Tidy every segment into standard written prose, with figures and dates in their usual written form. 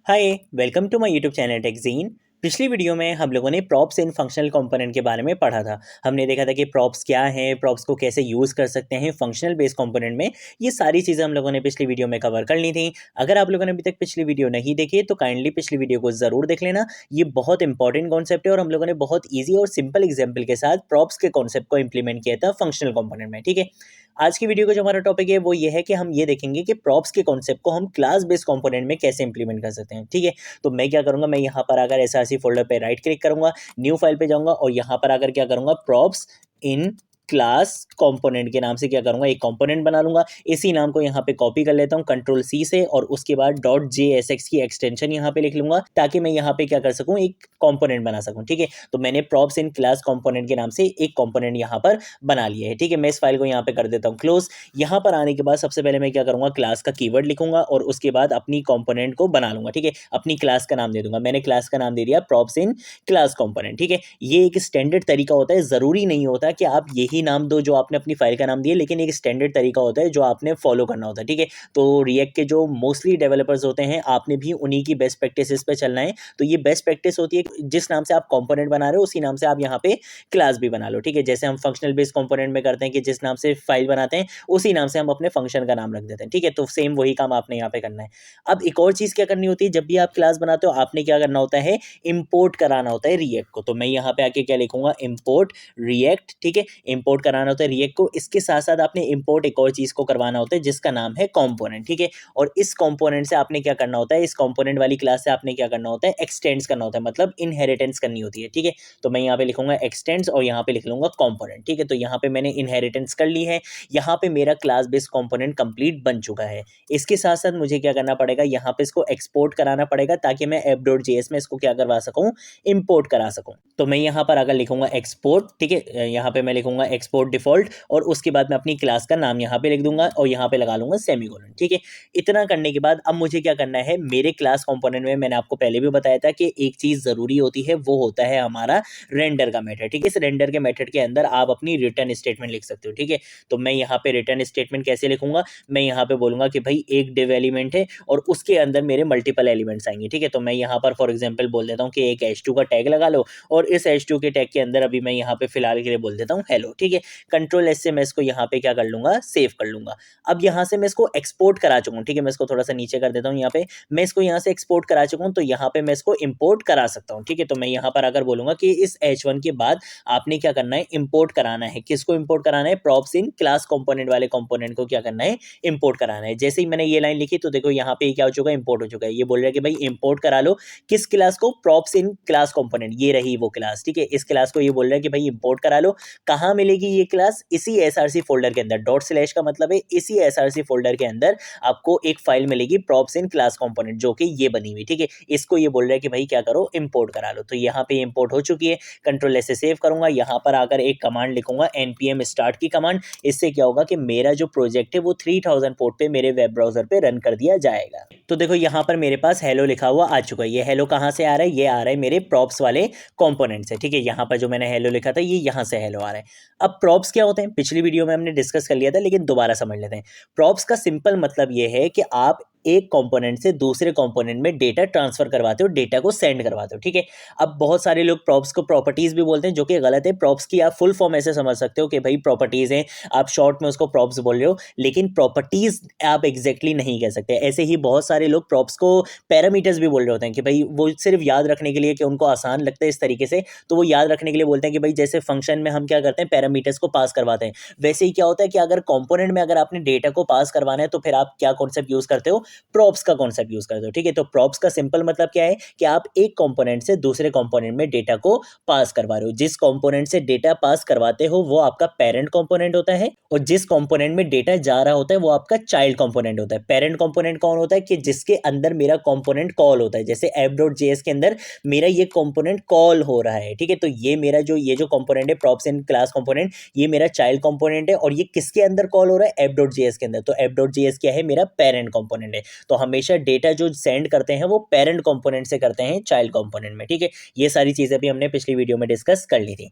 Hi welcome to my YouTube channel Techjeen. पिछली video में हम लोगों ने प्रॉप्स इन फंक्शनल कंपोनेंट के बारे में पढ़ा था। हमने देखा था कि प्रॉप्स क्या हैं, प्रॉप्स को कैसे यूज़ कर सकते हैं फंक्शनल बेस्ड कंपोनेंट में। ये सारी चीज़ें हम लोगों ने पिछली वीडियो में कवर कर ली थी। अगर आप लोगों ने अभी तक पिछली वीडियो नहीं देखी है तो काइंडली पिछली वीडियो को ज़रूर देख लेना। ये बहुत इंपॉर्टेंट कॉन्सेप्ट है और हम लोगों ने बहुत ईजी और सिंपल एग्जाम्पल के साथ प्रॉप्स के कॉन्सेप्ट को इंप्लीमेंट किया था फंक्शनल कंपोनेंट में। ठीक है, आज की वीडियो का जो हमारा टॉपिक है वो ये है कि हम ये देखेंगे कि प्रॉप्स के कॉन्सेप्ट को हम क्लास बेस्ड कंपोनेंट में कैसे इंप्लीमेंट कर सकते हैं। ठीक है, तो मैं क्या करूंगा, मैं यहाँ पर आकर एसआरसी फोल्डर पे राइट क्लिक करूंगा, न्यू फाइल पे जाऊंगा और यहाँ पर आकर क्या करूंगा, प्रॉप्स इन क्लास कंपोनेंट के नाम से क्या करूंगा, एक कंपोनेंट बना लूंगा। इसी नाम को यहाँ पे कॉपी कर लेता हूँ कंट्रोल सी से और उसके बाद .jsx की एक्सटेंशन यहाँ पे लिख लूंगा ताकि मैं यहाँ पे क्या कर सकूँ, एक कंपोनेंट बना सकूँ। ठीक है, तो मैंने प्रॉप्स इन क्लास कंपोनेंट के नाम से एक कंपोनेंट यहाँ पर बना लिया है। ठीक है, मैं इस फाइल को यहाँ पे कर देता हूँ क्लोज। यहाँ पर आने के बाद सबसे पहले मैं क्या करूँगा, क्लास का कीवर्ड लिखूंगा और उसके बाद अपनी कंपोनेंट को बना लूंगा। ठीक है, अपनी क्लास का नाम दे दूंगा। मैंने क्लास का नाम दे दिया प्रॉप्स इन क्लास कंपोनेंट। ठीक है, ये एक स्टैंडर्ड तरीका होता है, ज़रूरी नहीं होता कि आप यही नाम दो जो आपने अपनी फाइल का नाम दिया, लेकिन एक स्टैंडर्ड तरीका होता है जो आपने फॉलो करना होता है। ठीक है, तो रिएक्ट के जो मोस्टली डेवलपर्स होते हैं, आपने भी उन्हीं की बेस्ट प्रैक्टिसेस पे चलना है। तो ये बेस्ट प्रैक्टिस होती है, जिस नाम से आप कंपोनेंट बना रहे हो उसी नाम से आप यहाँ पे क्लास भी बना लो। ठीक है, जैसे हम फंक्शनल बेस्ड कंपोनेंट में करते हैं कि जिस नाम से फाइल बनाते हैं उसी नाम से हम अपने फंक्शन का नाम रख देते हैं। ठीक है, तो सेम वही काम आपने यहाँ पे करना है। अब एक और चीज़ क्या करनी होती है, जब भी आप क्लास बनाते हो आपने क्या करना होता है, इंपोर्ट कराना होता है रिएक्ट को। तो मैं यहाँ पे आके क्या लिखूंगा, इंपोर्ट रिएक्ट। ठीक है, इंपोर्ट कराना होता है रिएक्ट को। इसके साथ साथ आपने इंपोर्ट एक और चीज़ को करवाना होता है जिसका नाम है कंपोनेंट। ठीक है, और इस कंपोनेंट से आपने क्या करना होता है, इस कंपोनेंट वाली क्लास से आपने क्या करना होता है, एक्सटेंड्स करना होता है, मतलब इनहेरिटेंस करनी होती है। ठीक है, तो मैं यहाँ पे लिखूंगा एक्सटेंड्स और यहाँ पे लिख लूंगा कंपोनेंट। ठीक है, तो यहाँ पे मैंने इनहेरिटेंस कर ली है। यहाँ पे मेरा क्लास बेस्ड कंपोनेंट कंप्लीट बन चुका है। इसके साथ साथ मुझे क्या करना पड़ेगा, यहाँ पे इसको एक्सपोर्ट कराना पड़ेगा ताकि मैं app.js में इसको क्या करवा सकूँ, इंपोर्ट करा सकूँ। तो मैं यहाँ पर अगर लिखूंगा एक्सपोर्ट, ठीक है, यहाँ पे मैं लिखूंगा एक्सपोर्ट डिफॉल्ट और उसके बाद मैं अपनी क्लास का नाम यहाँ पे लिख दूंगा और यहाँ पे लगा लूंगा सेमीकोलन। ठीक है, इतना करने के बाद अब मुझे क्या करना है, मेरे क्लास कंपोनेंट में मैंने आपको पहले भी बताया था कि एक चीज़ ज़रूरी होती है, वो होता है हमारा रेंडर का मेथड। ठीक है, इस रेंडर के मेथड के अंदर आप अपनी रिटर्न स्टेटमेंट लिख सकते हो। ठीक है, तो मैं यहाँ पे रिटर्न स्टेटमेंट कैसे लिखूंगा, मैं यहाँ पे बोलूंगा कि भाई एक डिव एलिमेंट है और उसके अंदर मेरे मल्टीपल एलिमेंट्स आएंगे। ठीक है, तो मैं यहाँ पर फॉर एग्जाम्पल बोल देता हूँ कि एक h2 का टैग लगा लो और इस h2 के टैग के अंदर अभी मैं यहाँ पे फिलहाल के लिए बोल देता हूँ हेलो। ठीक है, कंट्रोल एस से मैं इसको यहाँ पे क्या कर लूंगा, सेव कर लूंगा। अब यहाँ से मैं इसको एक्सपोर्ट करा चुका हूँ। ठीक है, मैं इसको थोड़ा सा नीचे कर देता हूँ, यहाँ पे मैं इसको यहाँ से एक्सपोर्ट करा चुका हूँ, तो यहाँ पे मैं इसको इंपोर्ट करा सकता हूँ। ठीक है, तो मैं यहाँ पर अगर बोलूंगा कि इस h1 के बाद आपने क्या करना है, इंपोर्ट कराना है। किसको इंपोर्ट कराना है, प्रॉप्स इन क्लास कंपोनेंट वाले कंपोनेंट को क्या करना है, इंपोर्ट कराना है। जैसे ही मैंने ये लाइन लिखी तो देखो यहाँ पे क्या हो चुका है, इंपोर्ट हो चुका है। ये बोल रहा है कि भाई इंपोर्ट करा लो किस क्लास को, प्रॉप्स इन क्लास कंपोनेंट, ये रही वो क्लास। ठीक है, इस क्लास को ये बोल रहा है कि भाई इंपोर्ट करा लो। कहाँ मिलेगी ये क्लास, इसी एसआरसी फोल्डर के अंदर। डॉट स्लैश का मतलब है इसी एसआरसी फोल्डर के अंदर आपको एक फाइल मिलेगी प्रॉप्स इन क्लास कंपोनेंट, जो कि ये बनी हुई। ठीक है, इसको ये बोल रहा है कि भाई क्या करो, इंपोर्ट करा लो। तो यहाँ पे इंपोर्ट हो चुकी है। कंट्रोल एस से सेव करूंगा, यहाँ पर आकर एक कमांड लिखूंगा npm स्टार्ट की कमांड। इससे क्या होगा कि मेरा जो प्रोजेक्ट है वो 3000 पोर्ट पे मेरे वेब ब्राउजर पे रन कर दिया जाएगा। तो देखो यहाँ पर मेरे पास हेलो लिखा हुआ आ चुका है। ये हेलो कहाँ से आ रहा है, ये आ रहा है मेरे प्रॉप्स वाले कंपोनेंट से। ठीक है, यहाँ पर जो मैंने हेलो लिखा था ये यहाँ से हेलो आ रहा है। अब प्रॉप्स क्या होते हैं, पिछली वीडियो में हमने डिस्कस कर लिया था, लेकिन दोबारा समझ लेते हैं। प्रॉप्स का सिंपल मतलब ये है कि आप एक कंपोनेंट से दूसरे कंपोनेंट में डेटा ट्रांसफर करवाते हो, डेटा को सेंड करवाते हो। ठीक है, अब बहुत सारे लोग प्रॉप्स को प्रॉपर्टीज भी बोलते हैं, जो कि गलत है। प्रॉप्स की आप फुल फॉर्म ऐसे समझ सकते हो कि भाई प्रॉपर्टीज हैं, आप शॉर्ट में उसको प्रॉप्स बोल रहे हो, लेकिन प्रॉपर्टीज आप एग्जैक्टली नहीं कह सकते। ऐसे ही बहुत सारे लोग प्रॉप्स को पैरामीटर्स भी बोल रहे होते हैं कि भाई वो सिर्फ याद रखने के लिए, कि उनको आसान लगता है इस तरीके से, तो वो याद रखने के लिए बोलते हैं कि भाई जैसे फंक्शन में हम क्या करते हैं, पैरामीटर्स को पास करवाते हैं, वैसे ही क्या होता है कि अगर कंपोनेंट में अगर आपने डेटा को पास करवाना है तो फिर आप क्या कॉन्सेप्ट यूज करते हो, प्रॉप्स का कॉन्सेप्ट यूज करते हो। ठीक है, तो प्रॉप्स का सिंपल मतलब क्या है कि आप एक कंपोनेंट से दूसरे कंपोनेंट में डेटा को पास करवा रहे हो। जिस कंपोनेंट से डेटा पास करवाते हो वो आपका पेरेंट कंपोनेंट होता है और जिस कंपोनेंट में डेटा जा रहा होता है वो आपका चाइल्ड कंपोनेंट होता है। पेरेंट कंपोनेंट कौन होता है, कि जिसके अंदर मेरा कंपोनेंट कॉल होता है। जैसे app.js के अंदर मेरा ये कंपोनेंट कॉल हो रहा है। ठीक है, तो ये मेरा ये जो कंपोनेंट है प्रॉप्स इन क्लास कंपोनेंट, ये मेरा चाइल्ड कंपोनेंट है और ये किसके अंदर कॉल हो रहा है, app.js के अंदर। तो app.js क्या है, मेरा पेरेंट कंपोनेंट है। तो हमेशा डेटा जो सेंड करते हैं वो पेरेंट कंपोनेंट से करते हैं, चाइल्ड कंपोनेंट में। ठीक है, ये सारी चीजें भी हमने पिछली वीडियो में डिस्कस कर ली थी।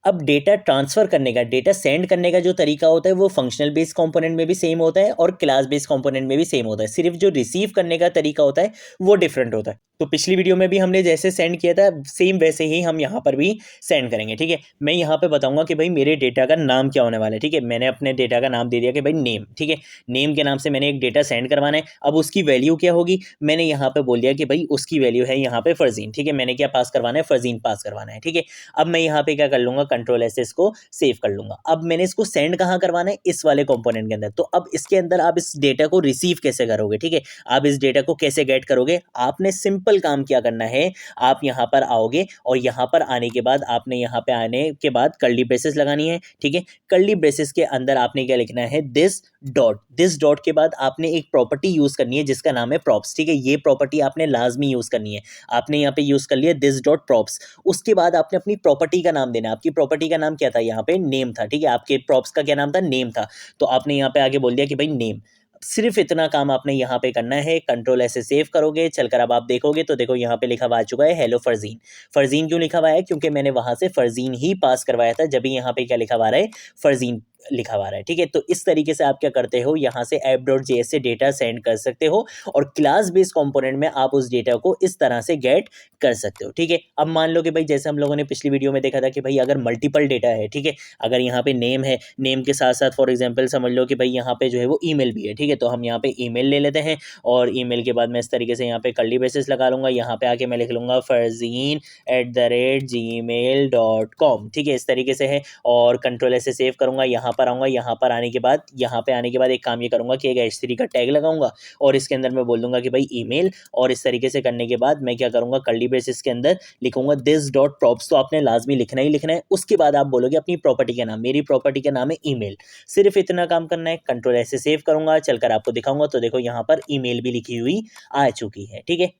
अब डेटा ट्रांसफ़र करने का, डेटा सेंड करने का जो तरीका होता है वो फंक्शनल बेस्ड कंपोनेंट में भी सेम होता है और क्लास बेस्ड कंपोनेंट में भी सेम होता है। सिर्फ जो रिसीव करने का तरीका होता है वो डिफरेंट होता है। तो पिछली वीडियो में भी हमने जैसे सेंड किया था सेम वैसे ही हम यहाँ पर भी सेंड करेंगे। ठीक है, मैं यहाँ पे बताऊंगा कि भाई मेरे डेटा का नाम क्या होने वाला है। ठीक है, मैंने अपने डेटा का नाम दे दिया कि भाई नेम। ठीक है, नेम के नाम से मैंने एक डेटा सेंड करवाना है। अब उसकी वैल्यू क्या होगी, मैंने यहाँ पे बोल दिया कि भाई उसकी वैल्यू है यहाँ पे फरजीन। ठीक है, मैंने क्या पास करवाना है, फरजीन पास करवाना है। ठीक है, अब मैं यहाँ पे क्या कर लूँगा, कंट्रोल एस इसको सेव कर लूँगा। अब मैंने इसको सेंड कहाँ करवाना है, इस वाले कंपोनेंट के अंदर। तो अब इसके अंदर आप इस डेटा को रिसीव कैसे करोगे। ठीक है, आप इस डेटा को कैसे गेट करोगे, आपने सिंपल काम क्या करना है, आप यहाँ पर आओगे और यहाँ पर आने के बाद आपने यहाँ पे आने के बाद कर्ली ब्रेसेस लगानी है। ठीक है, कर्ली ब्रेसेस के अंदर आपने क्या लिखना है, दिस डॉट के बाद आपने एक प्रॉपर्टी यूज करनी है जिसका नाम है प्रॉप्स। ठीक है, ये प्रॉपर्टी आपने लाजमी यूज करनी है। आपने यहाँ पे यूज कर लिया दिस डॉट प्रॉप्स। उसके बाद आपने अपनी प्रॉपर्टी का नाम देना है। आपकी प्रॉपर्टी का नाम क्या था, यहाँ पे नेम था। ठीक है, आपके प्रॉप्स का क्या नाम था, नेम था। तो आपने यहाँ पे आगे बोल दिया कि भाई नेम। सिर्फ इतना काम आपने यहाँ पे करना है। कंट्रोल ऐसे सेव करोगे, चलकर अब आप देखोगे तो देखो यहाँ पे लिखा हुआ आ चुका है हेलो फरजीन। फरजीन क्यों लिखा हुआ है, क्योंकि मैंने वहां से फरजीन ही पास करवाया था। जब यहाँ पे क्या लिखा हुआ है, फरजीन लिखा हुआ है। ठीक है, तो इस तरीके से आप क्या करते हो, यहाँ से app.js से डेटा सेंड कर सकते हो और क्लास बेस्ड कंपोनेंट में आप उस डेटा को इस तरह से गेट कर सकते हो। ठीक है, अब मान लो कि भाई जैसे हम लोगों ने पिछली वीडियो में देखा था कि भाई अगर मल्टीपल डेटा है, ठीक है, अगर यहाँ पे नेम है, नेम के साथ साथ फॉर एग्जांपल समझ लो कि भाई यहाँ पे जो है वो ईमेल भी है। ठीक है, तो हम यहाँ पे ईमेल ले लेते हैं और ईमेल के बाद मैं इस तरीके से यहाँ पे कर्ली ब्रेसेस लगा लूँगा। यहाँ पे आके मैं लिख लूँगा farzeen@gmail.com। ठीक है, इस तरीके से है और कंट्रोल ऐसे सेव करूँगा। यहाँ पर आऊँगा, यहाँ पर आने के बाद यहाँ पे आने के बाद एक काम ये करूँगा कि एक h3 का टैग लगाऊंगा और इसके अंदर मैं बोल दूंगा कि भाई ईमेल। और इस तरीके से करने के बाद मैं क्या करूँगा, कर्ली ब्रेसेस के अंदर लिखूंगा दिस डॉट प्रॉप्स। तो आपने लाजमी लिखना ही लिखना है। उसके बाद आप बोलोगे अपनी प्रॉपर्टी का नाम। मेरी प्रॉपर्टी का नाम है ईमेल। सिर्फ इतना काम करना है। कंट्रोल ऐसे सेव करूँगा, चलकर आपको दिखाऊंगा तो देखो यहाँ पर ईमेल भी लिखी हुई आ चुकी है। ठीक है,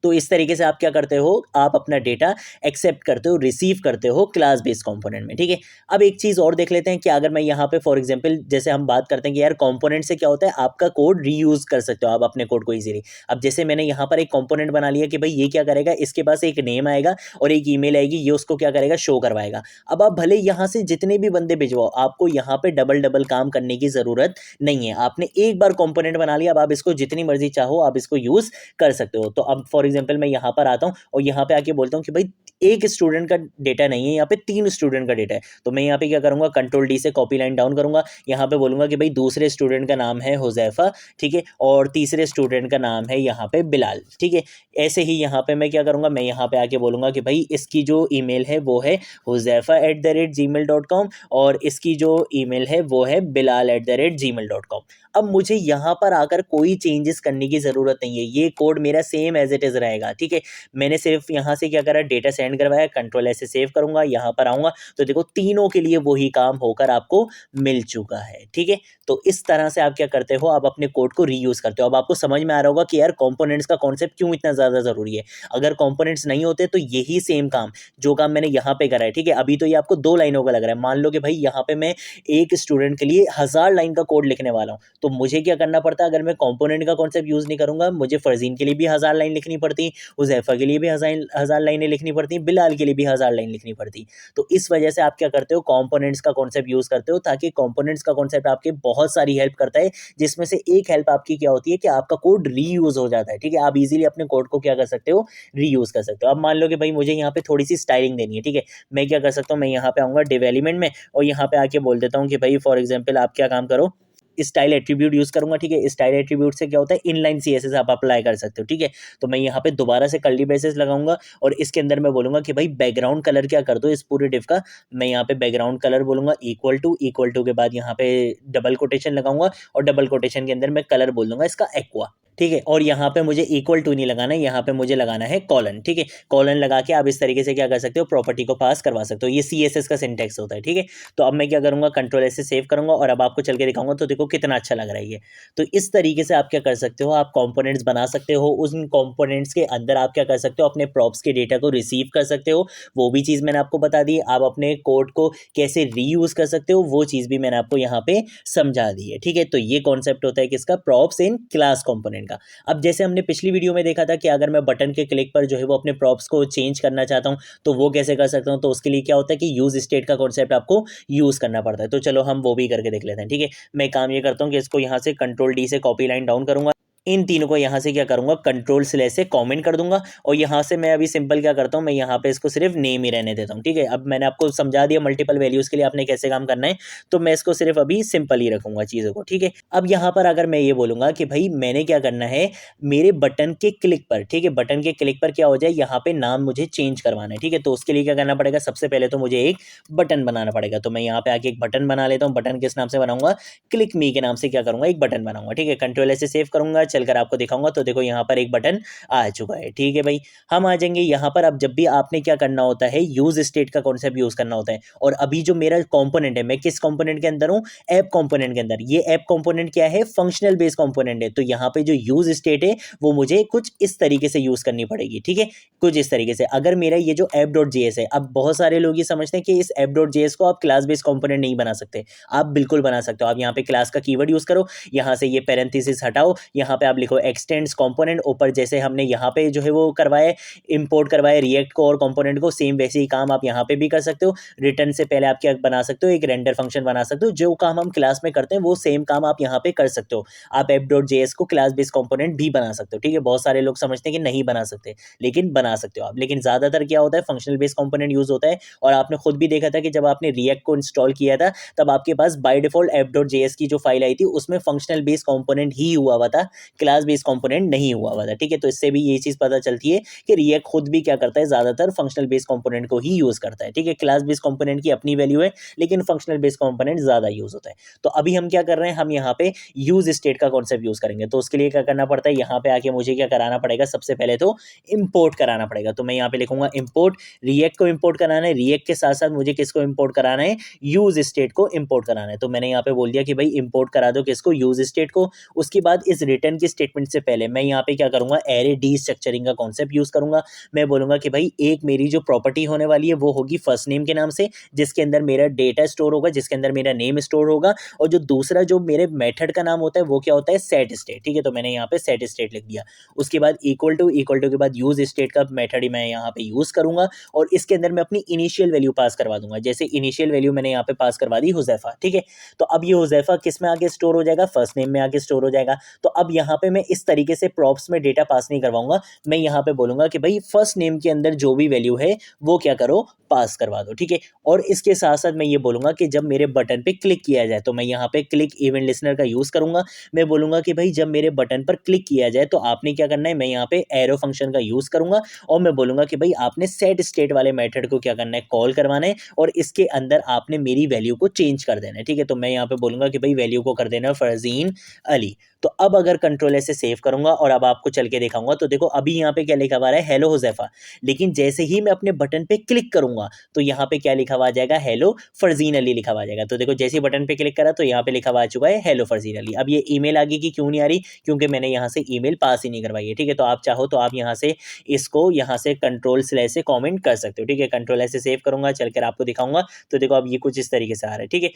तो इस तरीके से आप क्या करते हो, आप अपना डेटा एक्सेप्ट करते हो, रिसीव करते हो क्लास बेस्ड कंपोनेंट में। ठीक है, अब एक चीज़ और देख लेते हैं कि अगर मैं यहाँ पे फॉर एग्जांपल जैसे हम बात करते हैं कि यार कंपोनेंट से क्या होता है, आपका कोड रीयूज कर सकते हो आप अपने कोड को इजीली। अब जैसे मैंने यहाँ पर एक कंपोनेंट बना लिया कि भाई ये क्या करेगा, इसके पास एक नेम आएगा और एक ईमेल आएगी, ये उसको क्या करेगा, शो करवाएगा। अब आप भले यहाँ से जितने भी बंदे भिजवाओ, आपको यहाँ पे डबल डबल काम करने की ज़रूरत नहीं है। आपने एक बार कंपोनेंट बना लिया, अब आप इसको जितनी मर्जी चाहो आप इसको यूज़ कर सकते हो। तो अब फॉर एग्जांपल मैं यहाँ पर आता हूँ और यहाँ पे आके बोलता हूँ कि भाई एक स्टूडेंट का डेटा नहीं है, यहाँ पे 3 स्टूडेंट का डेटा है। तो मैं यहाँ पे क्या करूँगा, कंट्रोल डी से कॉपी लाइन डाउन करूँगा। यहाँ पे बोलूँगा कि भाई दूसरे स्टूडेंट का नाम है हुजैफा। ठीक है, और तीसरे स्टूडेंट का नाम है यहाँ पे बिलाल। ठीक है, ऐसे ही यहाँ पे मैं क्या करूँगा, मैं यहाँ पे आके बोलूँगा कि भाई इसकी जो ईमेल है वो है huzafa@gmail.com और इसकी जो ईमेल है वो है bilal@gmail.com। अब मुझे यहाँ पर आकर कोई चेंजेस करने की ज़रूरत नहीं है। ये कोड मेरा सेम एज इट इज़ रहेगा। ठीक है, मैंने सिर्फ यहाँ से क्या करा, डेटा सेंड करवाया। कंट्रोल ऐसे सेव करूँगा, यहाँ पर आऊँगा तो देखो तीनों के लिए वही काम होकर आपको मिल चुका है। ठीक है, तो इस तरह से आप क्या करते हो, आप अपने कोड को रीयूज़ करते हो। अब आपको समझ में आ रहा होगा कि यार कंपोनेंट्स का कॉन्सेप्ट क्यों इतना ज़्यादा ज़रूरी है। अगर कंपोनेंट्स नहीं होते तो यही सेम काम जो काम मैंने यहाँ पे करा है, ठीक है, अभी तो ये आपको 2 लाइनों का लग रहा है। मान लो कि भाई यहाँ पे मैं एक स्टूडेंट के लिए 1000 लाइन का कोड लिखने वाला हूँ, तो मुझे क्या करना पड़ता है, अगर मैं कंपोनेंट का कॉन्सेप्ट यूज़ नहीं करूँगा, मुझे फरजीन के लिए भी 1000 लाइन लिखनी पड़ती, हुज़ैफा के लिए भी 1000 लाइनें लिखनी पड़ती, बिलाल के लिए भी 1000 लाइन लिखनी पड़ती। तो इस वजह से आप क्या करते हो, कंपोनेंट्स का कॉन्सेप्ट यूज़ करते हो, ताकि कंपोनेंट्स का कॉन्सेप्ट आपके बहुत सारी हेल्प करता है, जिसमें से एक हेल्प आपकी क्या होती है कि आपका कोड रीयूज़ हो जाता है। ठीक है, आप इजीली अपने कोड को क्या कर सकते हो, रीयूज़ कर सकते हो। अब मान लो कि भाई मुझे यहाँ पे थोड़ी सी स्टाइलिंग देनी है। ठीक है, मैं क्या कर सकता हूँ, मैं यहाँ पे आऊँगा डिव एलिमेंट में और यहाँ पे आके बोल देता हूँ कि भाई फॉर एग्जांपल आप क्या काम करो, स्टाइल एट्रीब्यूट यूज़ करूँगा। ठीक है, स्टाइल एट्रीब्यूट से क्या होता है, इनलाइन सीएसएस आप अप्लाई कर सकते हो। ठीक है, तो मैं यहाँ पे दोबारा से कर्ली ब्रेसेस लगाऊंगा और इसके अंदर मैं बोलूँगा कि भाई बैकग्राउंड कलर क्या कर दो इस पूरे डिव का। मैं यहाँ पे बैकग्राउंड कलर बोलूँगा इक्वल टू के बाद यहाँ पे डबल कोटेशन लगाऊंगा और डबल कोटेशन के अंदर मैं कलर बोल दूंगा इसका एक्वा। ठीक है, और यहाँ पे मुझे इक्वल टू नहीं लगाना है, यहाँ पे मुझे लगाना है कॉलन। ठीक है, कॉलन लगा के आप इस तरीके से क्या कर सकते हो, प्रॉपर्टी को पास करवा सकते हो। ये सीएसएस का सिंटैक्स होता है। ठीक है, तो अब मैं क्या करूँगा, कंट्रोल ऐसे सेव करूँगा और अब आपको चल के दिखाऊंगा तो देखो कितना अच्छा लग रहा है ये। तो इस तरीके से आप क्या कर सकते हो, आप कंपोनेंट्स बना सकते हो। उन कंपोनेंट्स के अंदर आप क्या कर सकते हो, अपने प्रॉप्स के डेटा को रिसीव कर सकते हो। वो भी चीज़ मैंने आपको बता दी। आप अपने कोड को कैसे रीयूज़ कर सकते हो वो चीज़ भी मैंने आपको यहाँ पे समझा दी है। ठीक है, तो ये कॉन्सेप्ट होता है किसका, props in class component. Component का। अब जैसे हमने पिछली वीडियो में देखा था कि अगर मैं बटन के क्लिक पर जो है वो अपने प्रॉप्स को चेंज करना चाहता हूँ तो वो कैसे कर सकता हूँ, तो उसके लिए क्या होता है कि यूज स्टेट का कॉन्सेप्ट आपको यूज़ करना पड़ता है। तो चलो हम वो भी करके देख लेते हैं, ठीक है। मैं काम ये करता हूँ कि इसको यहाँ से कंट्रोल डी से कॉपी लाइन डाउन करूँगा, इन तीनों को यहाँ से क्या करूँगा कंट्रोल स्लैश से कमेंट कर दूंगा, और यहाँ से मैं अभी सिंपल क्या करता हूँ, मैं यहाँ पे इसको सिर्फ नेम ही रहने देता हूँ, ठीक है। अब मैंने आपको समझा दिया मल्टीपल वैल्यूज़ के लिए आपने कैसे काम करना है, तो मैं इसको सिर्फ अभी सिंपल ही रखूँगा चीज़ों को, ठीक है। अब यहाँ पर अगर मैं ये बोलूँगा कि भाई मैंने क्या करना है, मेरे बटन के क्लिक पर, ठीक है, बटन के क्लिक पर क्या हो जाए, यहाँ पे नाम मुझे चेंज करवाना है, ठीक है। तो उसके लिए क्या करना पड़ेगा, सबसे पहले तो मुझे एक बटन बनाना पड़ेगा। तो मैं यहाँ पे आके एक बटन बना लेता हूँ। बटन किस नाम से बनाऊंगा, क्लिक मी के नाम से क्या करूँगा, एक बटन बनाऊंगा, ठीक है। कंट्रोल ऐसे सेव करूँगा, चलकर आपको दिखाऊंगा। तो देखो यहाँ पर एक बटन आ चुका है, ठीक है भाई। हम आ जाएंगे यहाँ पर। अब जब भी आपने क्या करना होता है, यूज स्टेट का कॉन्सेप्ट यूज करना होता है। और अभी जो मेरा कंपोनेंट है, मैं किस कंपोनेंट के अंदर हूँ, ऐप कंपोनेंट के अंदर। ये ऐप कंपोनेंट क्या है, फंक्शनल बेस कंपोनेंट है। तो यहाँ पे जो यूज स्टेट है वो मुझे कुछ इस तरीके से यूज करनी पड़ेगी, ठीक है, कुछ इस तरीके से। अगर मेरा ये जो app.js है, अब बहुत सारे लोग ये समझते हैं कि इस app.js को आप क्लास बेस कंपोनेंट नहीं बना सकते। आप बिल्कुल बना सकते हो। आप यहाँ पे क्लास का कीवर्ड यूज करो, यहाँ से ये पैरेंथेसिस हटाओ, यहाँ पे आप लिखो एक्सटेंड्स कंपोनेंट, ऊपर जैसे हमने यहाँ पे जो है वो करवाए, इंपोर्ट करवाए रिएक्ट को और कंपोनेंट को, सेम वैसे ही काम आप यहाँ पे भी कर सकते हो। रिटर्न से पहले आप क्या बना सकते हो, एक रेंडर फंक्शन बना सकते हो। जो काम हम क्लास में करते हैं वो सेम काम आप यहाँ पे कर सकते हो। आप app.js को क्लास बेस कंपोनेंट भी बना सकते हो, ठीक है। बहुत सारे लोग समझते हैं कि नहीं बना सकते, लेकिन बना सकते हो आप। लेकिन ज़्यादातर क्या होता है, फंक्शनल बेस कंपोनेंट यूज होता है। और आपने खुद भी देखा था कि जब आपने रिएक्ट को इंस्टॉल किया था तब आपके पास बाय डिफॉल्ट app.js की जो फाइल आई थी उसमें फंक्शनल बेस कंपोनेंट ही हुआ था, क्लास बेस कंपोनेंट नहीं हुआ था, ठीक है। तो इससे भी ये चीज़ पता चलती है कि रिएक्ट खुद भी क्या करता है, ज़्यादातर फंक्शनल बेस कंपोनेंट को ही यूज़ करता है, ठीक है। क्लास बेस कंपोनेंट की अपनी वैल्यू है, लेकिन फंक्शनल बेस कंपोनेंट ज़्यादा यूज़ होता है। तो अभी हम क्या कर रहे हैं, हम यहाँ पे यूज स्टेट का कॉन्सेप्ट यूज़ करेंगे। तो उसके लिए क्या करना पड़ता है, यहाँ पे आके मुझे क्या कराना पड़ेगा, सबसे पहले तो इंपोर्ट कराना पड़ेगा। तो मैं यहाँ पे लिखूंगा इंपोर्ट, रिएक्ट को इंपोर्ट कराना है। रिएक्ट के साथ साथ मुझे किसको इंपोर्ट कराना है, यूज स्टेट को इंपोर्ट कराना है। तो मैंने यहाँ पे बोल दिया कि भाई इंपोर्ट करा दो किसको, यूज स्टेट को। उसके बाद इस रिटर्न की स्टेटमेंट से पहले मैं यहाँ पे क्या करूंगा, एरे डी स्ट्रक्चरिंग का कॉन्सेप्ट यूज करूंगा। मैं बोलूंगा कि भाई एक मेरी जो प्रॉपर्टी होने वाली है वो होगी फर्स्ट नेम के नाम से, जिसके अंदर मेरा डेटा स्टोर होगा, जिसके अंदर मेरा नेम स्टोर होगा। और जो दूसरा जो मेरे मेथड का नाम होता है वो क्या होता है, सेट स्टेट, ठीक है। तो मैंने यहाँ पे सेट स्टेट लिख दिया। उसके बाद इक्वल टू के बाद यूज स्टेट का मेथड ही मैं यहाँ पे यूज करूंगा। और इसके अंदर मैं अपनी इनिशियल वैल्यू पास करवा दूंगा। जैसे इनिशियल वैल्यू मैंने यहाँ पे पास करवा दी हुजैफा, ठीक है। तो अब ये हुजैफा किस में आके स्टोर हो जाएगा, फर्स्ट नेम में आके स्टोर हो जाएगा। तो अब यहाँ पे मैं इस तरीके से प्रॉप्स में डेटा पास नहीं करवाऊंगा। मैं यहाँ पे बोलूंगा कि भाई फर्स्ट नेम के अंदर जो भी वैल्यू है वो क्या करो, पास करवा दो, ठीक है। और इसके साथ साथ मैं ये बोलूंगा कि जब मेरे बटन पे क्लिक किया जाए तो मैं यहाँ पे क्लिक इवेंट लिसनर का यूज करूंगा। मैं बोलूंगा कि भाई जब मेरे बटन पर क्लिक किया जाए तो आपने क्या करना है, मैं यहाँ पे एरो फंक्शन का यूज करूंगा। और मैं बोलूंगा कि भाई आपने सेट स्टेट वाले मेथड को क्या करना है, कॉल करवाना है। और इसके अंदर आपने मेरी वैल्यू को चेंज कर देना है, ठीक है। तो मैं यहाँ पे बोलूंगा कि भाई वैल्यू को कर देना फरजीन अली। तो अब अगर कंट्रोल ऐसे सेव करूंगा और अब आपको चल के दिखाऊंगा, तो देखो अभी यहाँ पे क्या लिखा हुआ है, हेलो हुजैफा। लेकिन जैसे ही मैं अपने बटन पे क्लिक करूंगा तो यहाँ पे क्या लिखा हुआ आ जाएगा, हेलो फरजीन अली लिखा हुआ आ जाएगा। तो देखो जैसे ही बटन पे क्लिक करा तो यहाँ पे लिखा हुआ आ चुका है हेलो फरजीन अली। अब ये ईमेल आगे की क्यों नहीं आ रही, क्योंकि मैंने यहाँ से ईमेल पास ही नहीं करवाई है, ठीक है। तो आप चाहो तो आप यहाँ से इसको यहाँ से कंट्रोल स्लैश से कॉमेंट कर सकते हो, ठीक है। कंट्रोल ऐसे सेव करूंगा, चलकर आपको दिखाऊंगा। तो देखो अब ये कुछ इस तरीके से आ रहा है, ठीक है।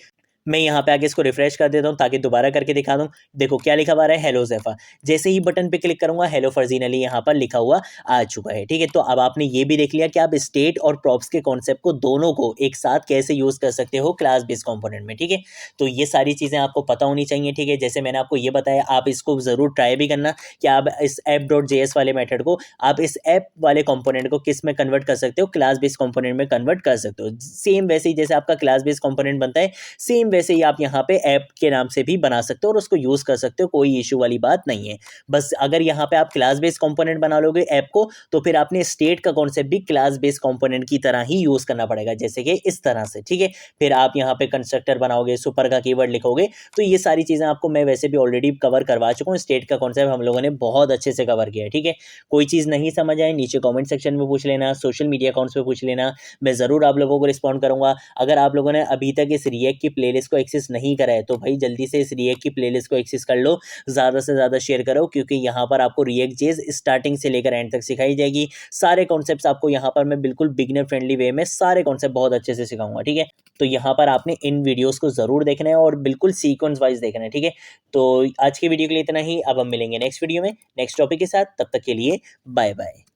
मैं यहाँ पे आके इसको रिफ्रेश कर देता हूँ ताकि दोबारा करके दिखा दूँ। देखो क्या लिखा हुआ है, हेलो ज़ैफ़ा। जैसे ही बटन पे क्लिक करूंगा हेलो फरजीन अली यहाँ पर लिखा हुआ आ चुका है, ठीक है। तो अब आपने ये भी देख लिया कि आप स्टेट और प्रॉप्स के कॉन्सेप्ट को दोनों को एक साथ कैसे यूज़ कर सकते हो क्लास बेस्ड कंपोनेंट में, ठीक है। तो ये सारी चीज़ें आपको पता होनी चाहिए, ठीक है। जैसे मैंने आपको ये बताया, आप इसको ज़रूर ट्राई भी करना कि आप इस app.js वाले मेथड को आप इस ऐप वाले कंपोनेंट को किस में कन्वर्ट कर सकते हो, क्लास बेस्ड कंपोनेंट में कन्वर्ट कर सकते हो। सेम वैसे ही जैसे आपका क्लास बेस्ड कंपोनेंट बनता है, सेम वैसे ही आप यहाँ पे ऐप के नाम से भी बना सकते हो और उसको यूज़ कर सकते हो, कोई इशू वाली बात नहीं है। बस अगर यहाँ पे आप क्लास बेस्ड कंपोनेंट बना लोगे ऐप को, तो फिर आपने स्टेट का कॉन्सेप्ट भी क्लास बेस्ड कंपोनेंट की तरह ही यूज़ करना पड़ेगा, जैसे कि इस तरह से, ठीक है। फिर आप यहाँ पे कंस्ट्रक्टर बनाओगे, सुपर का कीवर्ड लिखोगे, तो ये सारी चीज़ें आपको मैं वैसे भी ऑलरेडी कवर करवा चुका हूँ। स्टेट का कॉन्सेप्ट हम लोगों ने बहुत अच्छे से कवर किया है, ठीक है। कोई चीज़ नहीं समझ आए नीचे कॉमेंट सेक्शन में पूछ लेना, सोशल मीडिया अकाउंट्स पे पूछ लेना, मैं ज़रूर आप लोगों को रिस्पॉन्ड करूँगा। अगर आप लोगों ने अभी तक इस रिएक्ट की प्लेलिस्ट प्लेलिस्ट को एक्सेस नहीं करा है तो भाई जल्दी से इस रिएक्ट की प्लेलिस्ट को एक्सेस कर लो, ज़्यादा से ज़्यादा शेयर करो, क्योंकि यहाँ पर आपको रिएक्ट जेज स्टार्टिंग से लेकर एंड तक सिखाई जाएगी। सारे कॉन्सेप्ट्स आपको यहाँ पर मैं बिल्कुल बिगिनर फ्रेंडली वे में सारे कॉन्सेप्ट बहुत अच्छे से सिखाऊंगा, ठीक है। तो यहाँ पर आपने इन वीडियोस को ज़रूर देखना है और बिल्कुल सीक्वेंस वाइज देखना है, ठीक है। तो आज की वीडियो के लिए इतना ही। अब हम मिलेंगे नेक्स्ट वीडियो में नेक्स्ट टॉपिक के साथ, तब तक के लिए बाय बाय।